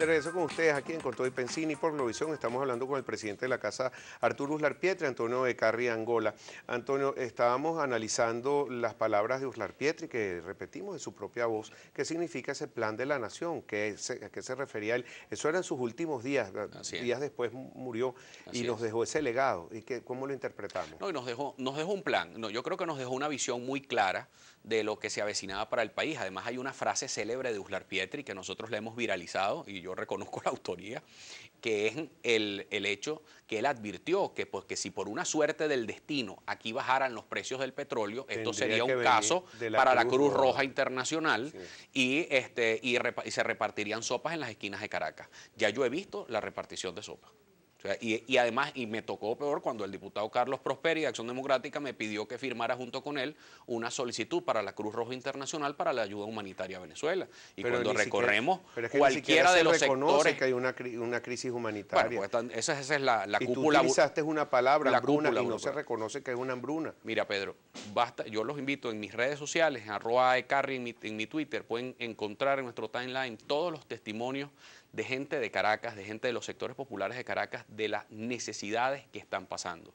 De regreso con ustedes aquí en Con Todo y Pensini y por Globovisión. Estamos hablando con el presidente de la Casa, Arturo Uslar Pietri, Antonio Ecarri Angola. Antonio, estábamos analizando las palabras de Uslar Pietri, que repetimos en su propia voz. ¿Qué significa ese plan de la nación? ¿A qué se refería él? Eso era en sus últimos días. Días después murió y nos dejó ese legado. ¿Y cómo lo interpretamos? No, y nos dejó un plan. No, yo creo que nos dejó una visión muy clara de lo que se avecinaba para el país. Además, hay una frase célebre de Uslar Pietri que nosotros le hemos viralizado, y yo reconozco la autoría, que es el hecho que él advirtió que, pues, que si por una suerte del destino aquí bajaran los precios del petróleo, esto sería un caso para la Cruz Roja Internacional, sí. y se repartirían sopas en las esquinas de Caracas. Ya yo he visto la repartición de sopas. Y además, y me tocó peor cuando el diputado Carlos Prosperi de Acción Democrática me pidió que firmara junto con él una solicitud para la Cruz Roja Internacional para la ayuda humanitaria a Venezuela. Y pero cuando recorremos cualquiera de los sectores... que hay una crisis humanitaria. Bueno, pues esa es la y cúpula. Tú utilizaste una palabra, hambruna, y no se reconoce que es una hambruna. Mira, Pedro, basta, yo los invito en mis redes sociales, @ecarri en mi Twitter, pueden encontrar en nuestro timeline todos los testimonios de gente de Caracas, de gente de los sectores populares de Caracas, de las necesidades que están pasando.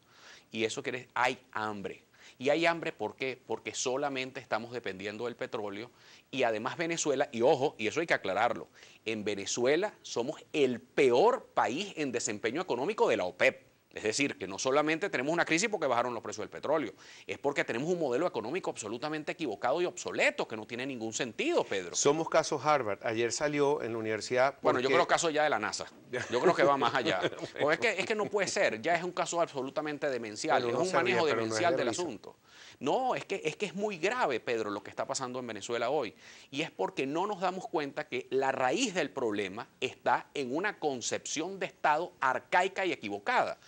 Y eso quiere decir, hay hambre. Y hay hambre, ¿por qué? Porque solamente estamos dependiendo del petróleo y además Venezuela, y ojo, y eso hay que aclararlo, en Venezuela somos el peor país en desempeño económico de la OPEP. Es decir, que no solamente tenemos una crisis porque bajaron los precios del petróleo, es porque tenemos un modelo económico absolutamente equivocado y obsoleto, que no tiene ningún sentido, Pedro. Somos caso Harvard. Ayer salió en la universidad... Bueno, yo creo caso ya de la NASA. Yo creo que va más allá. Porque es que no puede ser, ya es un caso absolutamente demencial, es un manejo demencial del asunto. No, es que es muy grave, Pedro, lo que está pasando en Venezuela hoy. Y es porque no nos damos cuenta que la raíz del problema está en una concepción de Estado arcaica y equivocada.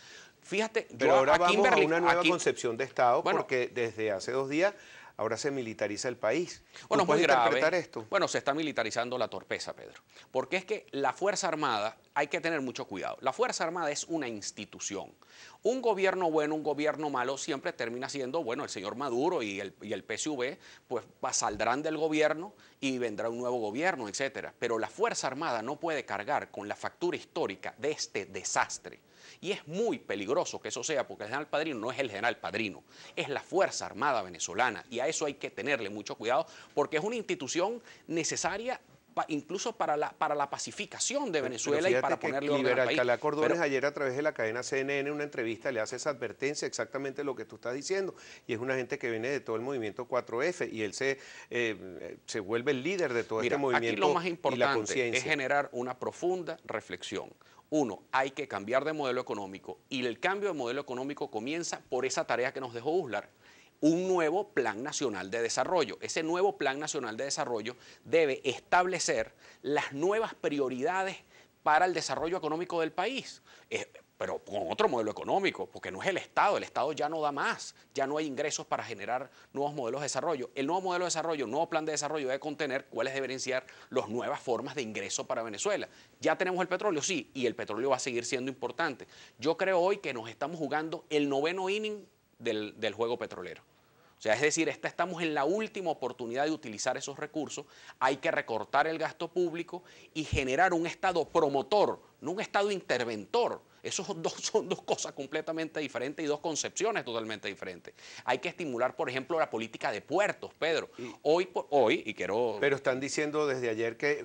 Fíjate, pero ahora vamos a una nueva concepción de Estado, porque desde hace 2 días ahora se militariza el país. Bueno, es muy grave. Esto? Bueno, se está militarizando la torpeza, Pedro. Porque es que la Fuerza Armada, hay que tener mucho cuidado. La Fuerza Armada es una institución. Un gobierno bueno, un gobierno malo, siempre termina siendo, bueno, el señor Maduro y el PSV, pues saldrán del gobierno y vendrá un nuevo gobierno, etcétera. Pero la Fuerza Armada no puede cargar con la factura histórica de este desastre. Y es muy peligroso que eso sea, porque el general Padrino no es el general Padrino, es la Fuerza Armada venezolana, y a eso hay que tenerle mucho cuidado, porque es una institución necesaria incluso para la pacificación de Venezuela y para ponerle orden al país. Alcalá Cordones ayer a través de la cadena CNN en una entrevista le hace esa advertencia, exactamente lo que tú estás diciendo, y es una gente que viene de todo el movimiento 4F y él se vuelve el líder de todo este movimiento. Aquí lo más importante es generar una profunda reflexión. Uno, hay que cambiar de modelo económico, y el cambio de modelo económico comienza por esa tarea que nos dejó Uslar: un nuevo Plan Nacional de Desarrollo. Ese nuevo Plan Nacional de Desarrollo debe establecer las nuevas prioridades para el desarrollo económico del país, pero con otro modelo económico, porque no es el Estado ya no da más, ya no hay ingresos para generar nuevos modelos de desarrollo. El nuevo modelo de desarrollo, el nuevo plan de desarrollo debe contener cuáles deberían ser las nuevas formas de ingreso para Venezuela. Ya tenemos el petróleo, sí, y el petróleo va a seguir siendo importante. Yo creo hoy que nos estamos jugando el 9º inning del juego petrolero. O sea, es decir, estamos en la última oportunidad de utilizar esos recursos. Hay que recortar el gasto público y generar un Estado promotor, no un Estado interventor. Esos son dos cosas completamente diferentes y dos concepciones totalmente diferentes. Hay que estimular, por ejemplo, la política de puertos, Pedro. Y quiero... Pero están diciendo desde ayer que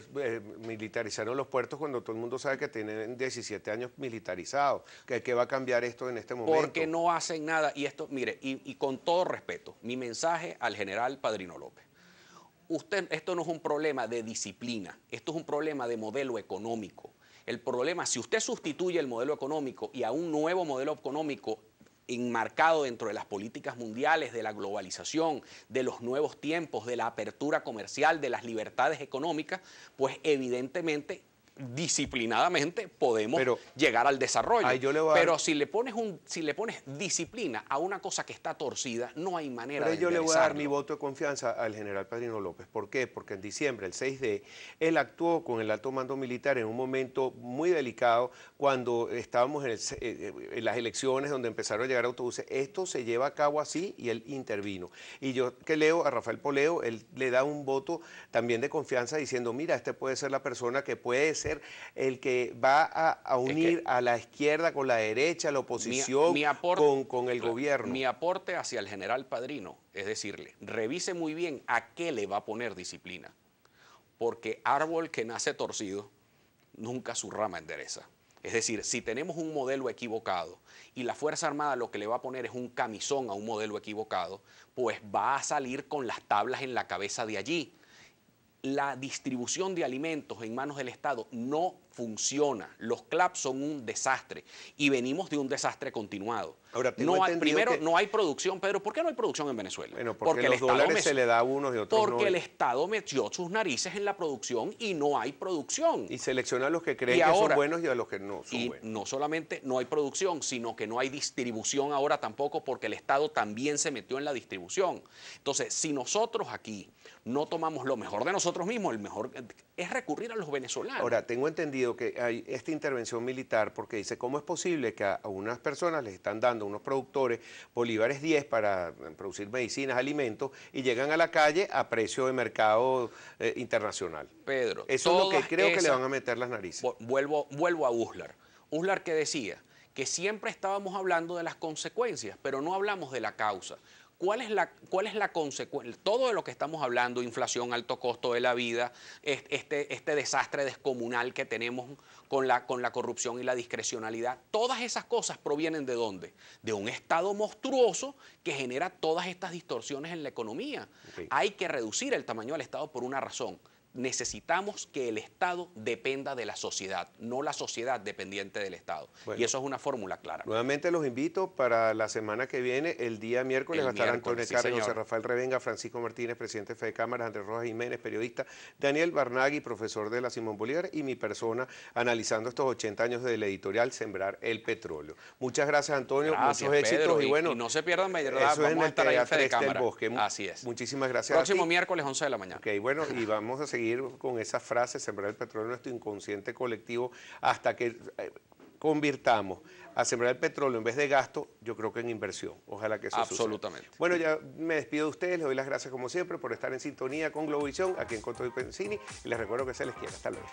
militarizaron los puertos cuando todo el mundo sabe que tienen 17 años militarizados. ¿Qué va a cambiar esto en este momento? Porque no hacen nada. Y esto, mire, y con todo respeto, mi mensaje al general Padrino López: esto no es un problema de disciplina, esto es un problema de modelo económico. El problema, si usted sustituye el modelo económico y a un nuevo modelo económico enmarcado dentro de las políticas mundiales, de la globalización, de los nuevos tiempos, de la apertura comercial, de las libertades económicas, pues evidentemente, disciplinadamente podemos llegar al desarrollo. Pero si le pones disciplina a una cosa que está torcida, no hay manera de yo le voy a dar mi voto de confianza al general Padrino López. ¿Por qué? Porque en diciembre, el 6D, él actuó con el alto mando militar en un momento muy delicado, cuando estábamos en las elecciones, donde empezaron a llegar autobuses. Esto se lleva a cabo así, y él intervino. Y yo que leo a Rafael Poleo, él le da un voto también de confianza diciendo, mira, este puede ser la persona que puede ser ser el que va a unir a la izquierda con la derecha, la oposición, con el gobierno. Mi aporte hacia el general Padrino es decirle, revise muy bien a qué le va a poner disciplina, porque árbol que nace torcido, nunca su rama endereza. Es decir, si tenemos un modelo equivocado y la Fuerza Armada lo que le va a poner es un camisón a un modelo equivocado, pues va a salir con las tablas en la cabeza de allí. La distribución de alimentos en manos del Estado no funciona. Los CLAP son un desastre y venimos de un desastre continuado. Ahora, primero, no hay producción. Pedro, ¿por qué no hay producción en Venezuela? Bueno, porque los dólares se le da a unos y otros no. Porque el Estado metió sus narices en la producción y no hay producción. Y selecciona a los que creen que son buenos y a los que no son buenos. Y no solamente no hay producción, sino que no hay distribución ahora tampoco, porque el Estado también se metió en la distribución. Entonces, si nosotros aquí no tomamos lo mejor de nosotros mismos, el mejor es recurrir a los venezolanos. Ahora, tengo entendido que hay esta intervención militar porque dice, ¿cómo es posible que a unas personas les están dando, unos productores, bolívares 10 para producir medicinas, alimentos, y llegan a la calle a precio de mercado internacional? Pedro, eso es lo que creo que le van a meter las narices. Vuelvo a Uslar. Uslar, que decía que siempre estábamos hablando de las consecuencias, pero no hablamos de la causa. ¿Cuál es la consecuencia? Todo de lo que estamos hablando, inflación, alto costo de la vida, este desastre descomunal que tenemos con la corrupción y la discrecionalidad, todas esas cosas provienen ¿de dónde? De un Estado monstruoso que genera todas estas distorsiones en la economía. Okay. Hay que reducir el tamaño del Estado por una razón. Necesitamos que el Estado dependa de la sociedad, no la sociedad dependiente del Estado. Bueno, y eso es una fórmula clara. Nuevamente los invito para la semana que viene, el día miércoles, va a estar Antonio Carri, José Rafael Revenga, Francisco Martínez, presidente de Fede Cámaras, Andrés Rojas Jiménez, periodista, Daniel Barnaghi, profesor de la Simón Bolívar, y mi persona analizando estos 80 años del editorial Sembrar el Petróleo. Muchas gracias, Antonio, gracias, muchos éxitos. Pedro, y bueno, y no se pierdan, ¿verdad? Eso es en el Teatro del Bosque. Así es. Muchísimas gracias. Próximo miércoles, 11 de la mañana. Ok, bueno, y vamos a seguir con esa frase, sembrar el petróleo en nuestro inconsciente colectivo, hasta que convirtamos a sembrar el petróleo en vez de gasto, yo creo que en inversión. Ojalá que eso absolutamente suceda. Bueno, ya me despido de ustedes, les doy las gracias como siempre por estar en sintonía con Globovisión, aquí en Coto y Pensini, y les recuerdo que se les quiere. Hasta luego.